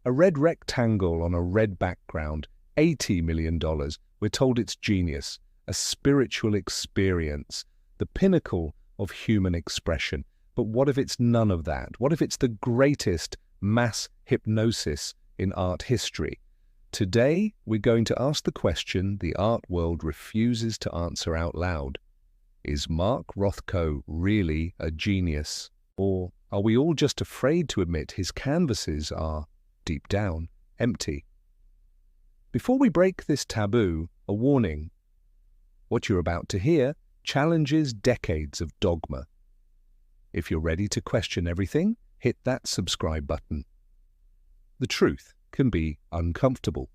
A red rectangle on a red background, $80 million. We're told it's genius, a spiritual experience, the pinnacle of human expression. But what if it's none of that? What if it's the greatest mass hypnosis in art history? Today, we're going to ask the question the art world refuses to answer out loud. Is Mark Rothko really a genius? Or are we all just afraid to admit his canvases are, deep down, empty? Before we break this taboo, a warning. What you're about to hear challenges decades of dogma. If you're ready to question everything, hit that subscribe button. The truth can be uncomfortable.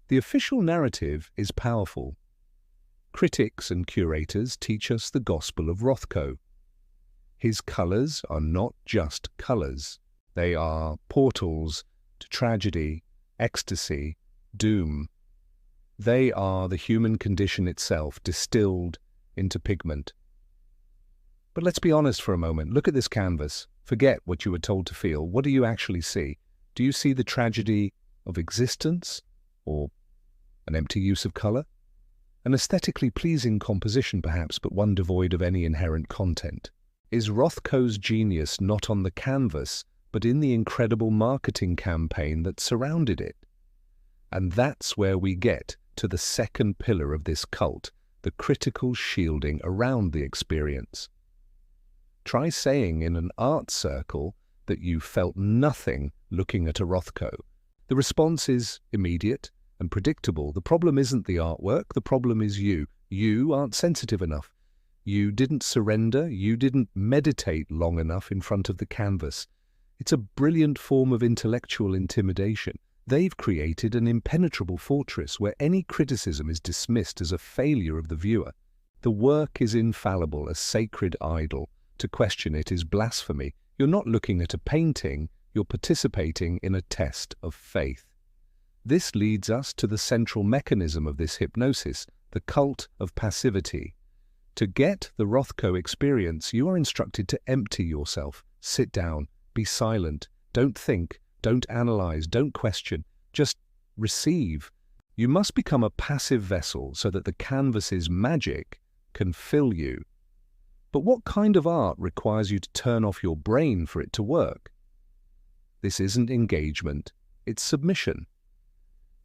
The official narrative is powerful. Critics and curators teach us the gospel of Rothko. His colors are not just colors. They are portals to tragedy, ecstasy, doom. They are the human condition itself distilled into pigment. But let's be honest for a moment. Look at this canvas. Forget what you were told to feel. What do you actually see? Do you see the tragedy of existence, or an empty use of color? An aesthetically pleasing composition perhaps, but one devoid of any inherent content. Is Rothko's genius not on the canvas, but in the incredible marketing campaign that surrounded it? And that's where we get to the second pillar of this cult, the critical shielding around the experience. Try saying in an art circle that you felt nothing looking at a Rothko. The response is immediate and predictable. The problem isn't the artwork, the problem is you. You aren't sensitive enough. You didn't surrender, you didn't meditate long enough in front of the canvas. It's a brilliant form of intellectual intimidation. They've created an impenetrable fortress where any criticism is dismissed as a failure of the viewer. The work is infallible, a sacred idol. To question it is blasphemy. You're not looking at a painting, you're participating in a test of faith. This leads us to the central mechanism of this hypnosis, the cult of passivity. To get the Rothko experience, you are instructed to empty yourself, sit down, be silent, don't think, don't analyze, don't question, just receive. You must become a passive vessel so that the canvas's magic can fill you. But what kind of art requires you to turn off your brain for it to work? This isn't engagement, it's submission.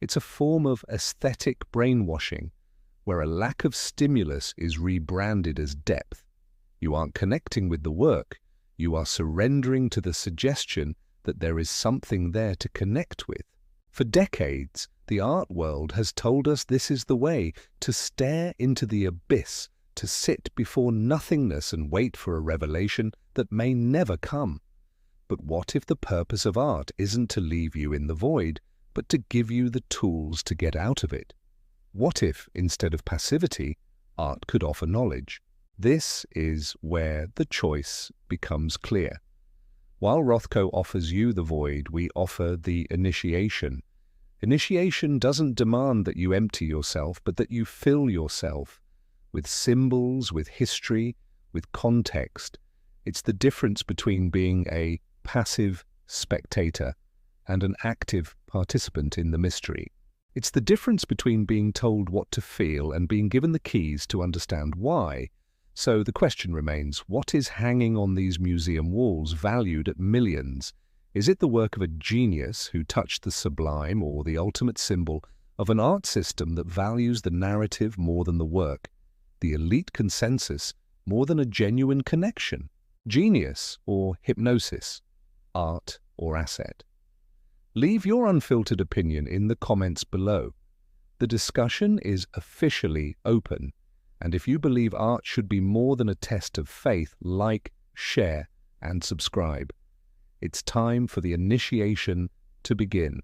It's a form of aesthetic brainwashing, where a lack of stimulus is rebranded as depth. You aren't connecting with the work, you are surrendering to the suggestion that there is something there to connect with. For decades, the art world has told us this is the way, to stare into the abyss, to sit before nothingness and wait for a revelation that may never come. But what if the purpose of art isn't to leave you in the void, but to give you the tools to get out of it? What if, instead of passivity, art could offer knowledge? This is where the choice becomes clear. While Rothko offers you the void, we offer the initiation. Initiation doesn't demand that you empty yourself, but that you fill yourself with symbols, with history, with context. It's the difference between being a passive spectator and an active participant in the mystery. It's the difference between being told what to feel and being given the keys to understand why. So the question remains, what is hanging on these museum walls valued at millions? Is it the work of a genius who touched the sublime, or the ultimate symbol of an art system that values the narrative more than the work, the elite consensus more than a genuine connection? Genius or hypnosis? Art or asset? Leave your unfiltered opinion in the comments below. The discussion is officially open, and if you believe art should be more than a test of faith, like, share, and subscribe. It's time for the initiation to begin.